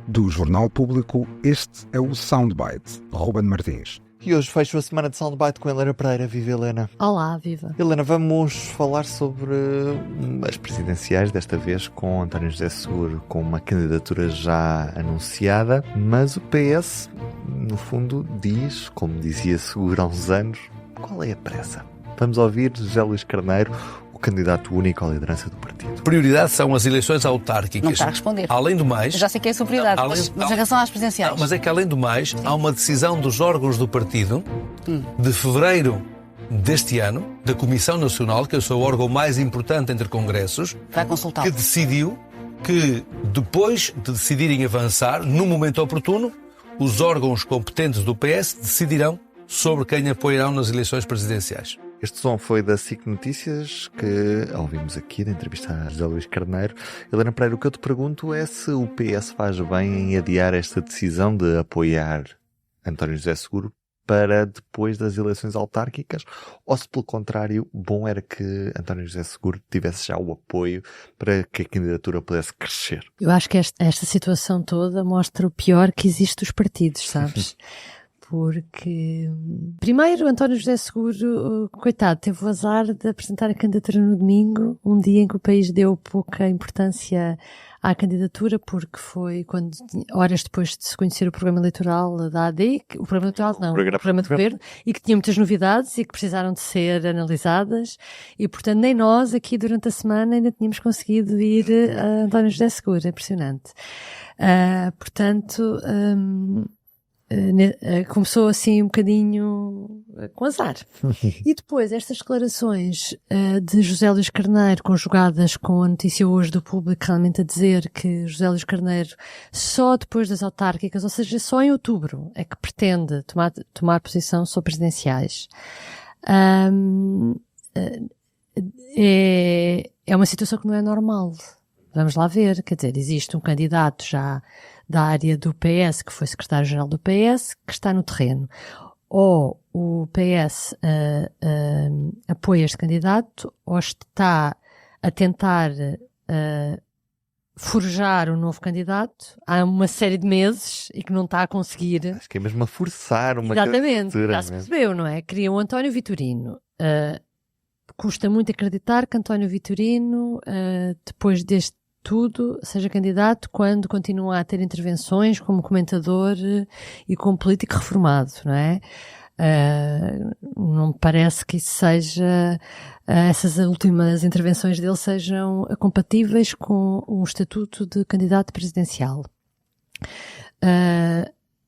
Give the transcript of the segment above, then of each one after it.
Do Jornal Público, este é o Soundbite, Ruben Martins. E hoje fecho a semana de Soundbite com Helena Pereira. Viva, Helena. Olá, viva. Helena, vamos falar sobre as presidenciais, desta vez com António José Seguro, com uma candidatura já anunciada, mas o PS, no fundo, diz, como dizia Seguro há uns anos, qual é a pressa? Vamos ouvir José Luís Carneiro, o candidato único à liderança do partido. Prioridade são as eleições autárquicas. Não está a responder. Além do mais... Eu já sei que é a sua prioridade, mas em relação às presidenciais... Não, mas é que além do mais, há uma decisão dos órgãos do partido, de fevereiro deste ano, da Comissão Nacional, que é o seu órgão mais importante entre congressos, vai consultar, que decidiu que, depois de decidirem avançar, no momento oportuno, os órgãos competentes do PS decidirão sobre quem apoiarão nas eleições presidenciais. Este som foi da SIC Notícias, que ouvimos aqui, da entrevista a José Luís Carneiro. Helena Pereira, o que eu te pergunto é se o PS faz bem em adiar esta decisão de apoiar António José Seguro para depois das eleições autárquicas, ou se, pelo contrário, bom era que António José Seguro tivesse já o apoio para que a candidatura pudesse crescer. Eu acho que esta situação toda mostra o pior que existe dos partidos, sabes? Porque, primeiro, António José Seguro, coitado, teve o azar de apresentar a candidatura no domingo, um dia em que o país deu pouca importância à candidatura, porque foi quando, horas depois de se conhecer o programa eleitoral da AD, o programa eleitoral não, o programa de governo, e que tinha muitas novidades e que precisaram de ser analisadas, e portanto nem nós aqui durante a semana ainda tínhamos conseguido ir a António José Seguro, é impressionante. Portanto, começou assim um bocadinho com azar. E depois estas declarações de José Luís Carneiro, conjugadas com a notícia hoje do Público realmente a dizer que José Luís Carneiro só depois das autárquicas, ou seja, só em outubro, é que pretende tomar posição sobre presidenciais. É uma situação que não é normal. Vamos lá ver, quer dizer, existe um candidato já da área do PS, que foi secretário-geral do PS, que está no terreno. Ou o PS apoia este candidato, ou está a tentar forjar um novo candidato há uma série de meses e que não está a conseguir. Acho que é mesmo a forçar uma Exatamente, candidatura. já se percebeu, não é? Queria o António Vitorino. Custa muito acreditar que António Vitorino, depois deste tudo, seja candidato quando continua a ter intervenções como comentador e como político reformado, não é? Não me parece que isso seja, essas últimas intervenções dele sejam compatíveis com um estatuto de candidato presidencial.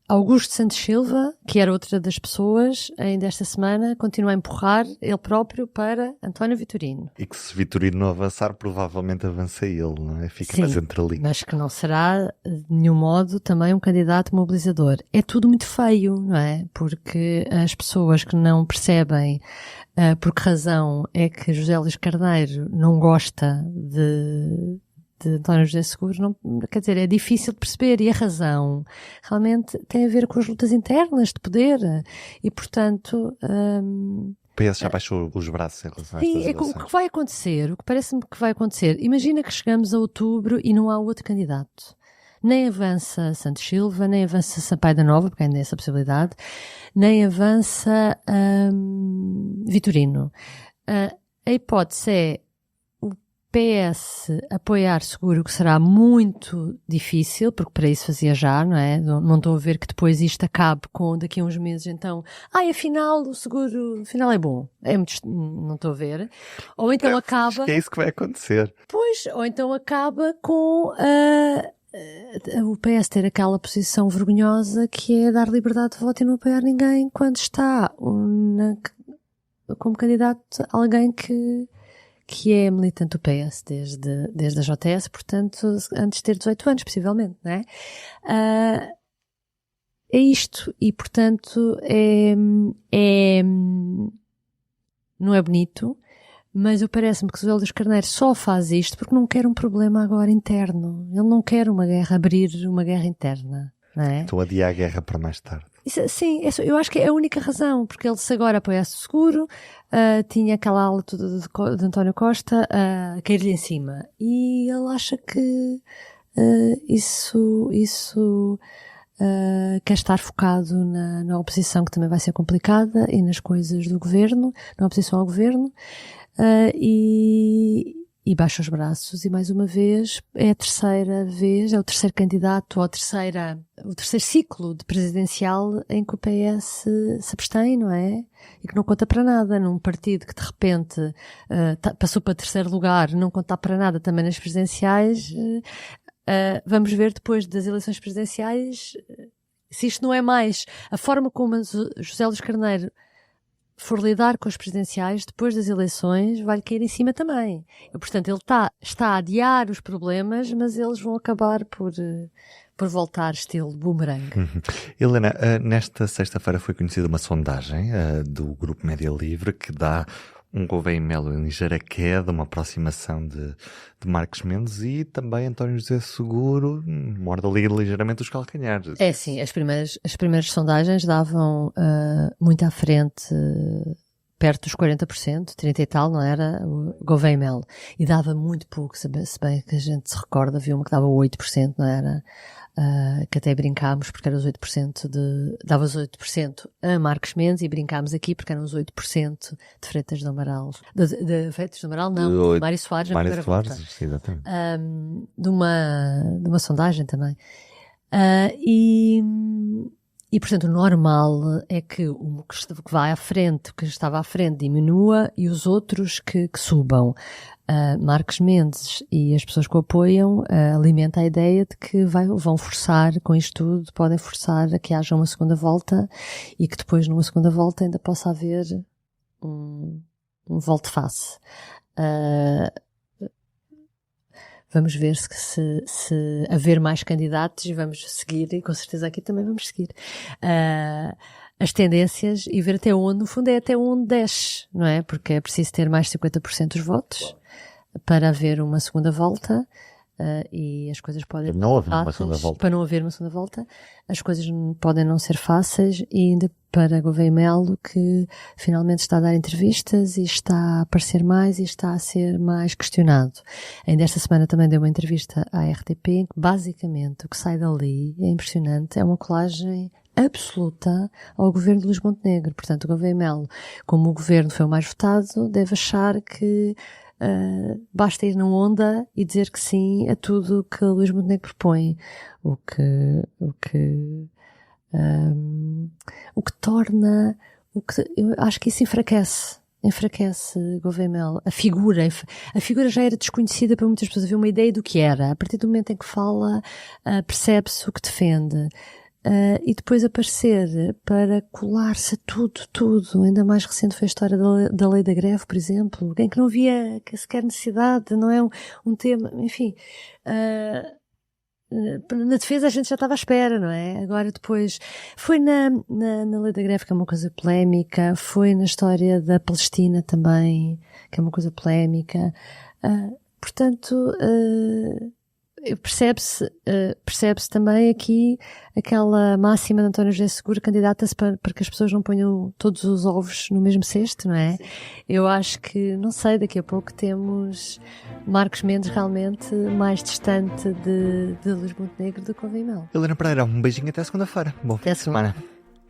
Augusto Santos Silva, que era outra das pessoas, ainda esta semana, continua a empurrar ele próprio para António Vitorino. E que se Vitorino não avançar, provavelmente avança ele, não é? Fica Sim, mais entre ali. Mas que não será, de nenhum modo, também um candidato mobilizador. É tudo muito feio, não é? Porque as pessoas que não percebem por que razão é que José Luís Carneiro não gosta de António José Seguro, não, quer dizer, é difícil de perceber, e a razão realmente tem a ver com as lutas internas de poder, e portanto... O PS já baixou os braços em relação a estas eleições. O que vai acontecer, o que parece-me que vai acontecer, imagina que chegamos a outubro e não há outro candidato. Nem avança Santos Silva, nem avança Sampaio da Nova, porque ainda é essa possibilidade, nem avança Vitorino. A hipótese é PS apoiar Seguro, que será muito difícil, porque para isso fazia já, não é? Não estou a ver que depois isto acabe com daqui a uns meses, então, afinal o Seguro, afinal é bom. Não estou a ver. Ou então acaba... Acho que é isso que vai acontecer. Pois, ou então acaba com o PS ter aquela posição vergonhosa que é dar liberdade de voto e não apoiar ninguém quando está como candidato alguém que é militante do PS desde a JS, portanto, antes de ter 18 anos, possivelmente, não é? É isto, e portanto, não é bonito, mas eu parece-me que o José Luís Carneiro só faz isto porque não quer um problema agora interno. Ele não quer abrir uma guerra interna, não é? Estou a adiar a guerra para mais tarde. Sim, eu acho que é a única razão, porque ele se agora apoiasse o Seguro, tinha aquela ala toda de António Costa a cair-lhe em cima, e ele acha que quer estar focado na oposição, que também vai ser complicada, e nas coisas do governo, na oposição ao governo, e baixa os braços, e mais uma vez é a terceira vez, é o terceiro candidato, ou o terceiro ciclo de presidencial em que o PS se abstém, não é? E que não conta para nada, num partido que de repente passou para terceiro lugar, não conta para nada também nas presidenciais. Vamos ver depois das eleições presidenciais se isto não é mais a forma como José Luís Carneiro for lidar com as presidenciais depois das eleições, vai-lhe cair em cima também. E, portanto, ele está a adiar os problemas, mas eles vão acabar por voltar estilo boomerang. Helena, nesta sexta-feira foi conhecida uma sondagem do Grupo Média Livre que dá um Gouveia e Melo em ligeira queda, uma aproximação de Marcos Mendes, e também António José Seguro morde ali ligeiramente os calcanhares. É sim, as primeiras sondagens davam muito à frente, perto dos 40%, 30 e tal, não era? O Gouveia e Melo. E dava muito pouco, se bem que a gente se recorda, viu uma que dava 8%, não era? Que até brincámos porque eram os 8% dava os 8% a Marcos Mendes, e brincámos aqui porque eram os 8% de Freitas do Amaral. De Freitas do Amaral, não, de Mário Soares. Mário Soares, exatamente. De uma sondagem também. E, portanto, o normal é que o que vai à frente, o que estava à frente, diminua, e os outros que subam. Marcos Mendes e as pessoas que o apoiam alimentam a ideia de que vão forçar, com isto tudo, podem forçar a que haja uma segunda volta, e que depois, numa segunda volta, ainda possa haver um volte-face. Vamos ver se haver mais candidatos, e vamos seguir, e com certeza aqui também vamos seguir as tendências, e ver até onde, no fundo é até onde desce, não é? Porque é preciso ter mais de 50% dos votos para haver uma segunda volta, e as coisas podem não haver uma segunda volta. Para não haver uma segunda volta, as coisas podem não ser fáceis, e ainda para Gouveia e Melo, que finalmente está a dar entrevistas e está a aparecer mais e está a ser mais questionado. Ainda esta semana também deu uma entrevista à RTP, em que basicamente o que sai dali é impressionante, é uma colagem absoluta ao governo de Luís Montenegro. Portanto, o Gouveia e Melo, como o governo foi o mais votado, deve achar que basta ir na onda e dizer que sim a tudo que Luís Montenegro propõe, o que torna, eu acho que isso enfraquece Gouveia e Melo. A figura já era desconhecida para muitas pessoas, havia uma ideia do que era. A partir do momento em que fala, percebe-se o que defende. E depois aparecer para colar-se a tudo. Ainda mais recente foi a história da lei da greve, por exemplo, em que não havia sequer necessidade, não é um tema, enfim. Na defesa a gente já estava à espera, não é? Agora depois foi na lei da greve, que é uma coisa polémica, foi na história da Palestina também, que é uma coisa polémica. Portanto, percebe-se também aqui aquela máxima de António José Seguro, candidata-se para que as pessoas não ponham todos os ovos no mesmo cesto, não é? Sim. Eu acho que, não sei, daqui a pouco temos Marcos Mendes realmente mais distante de Luís Montenegro do que o Gouveia e Melo. Helena Pereira, um beijinho até segunda-feira. Bom fim de semana.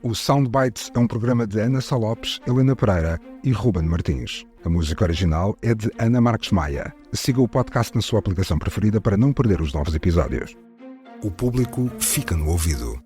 O Soundbites é um programa de Ana Sá Lopes, Helena Pereira e Ruben Martins. A música original é de Ana Marques Maia. Siga o podcast na sua aplicação preferida para não perder os novos episódios. O público fica no ouvido.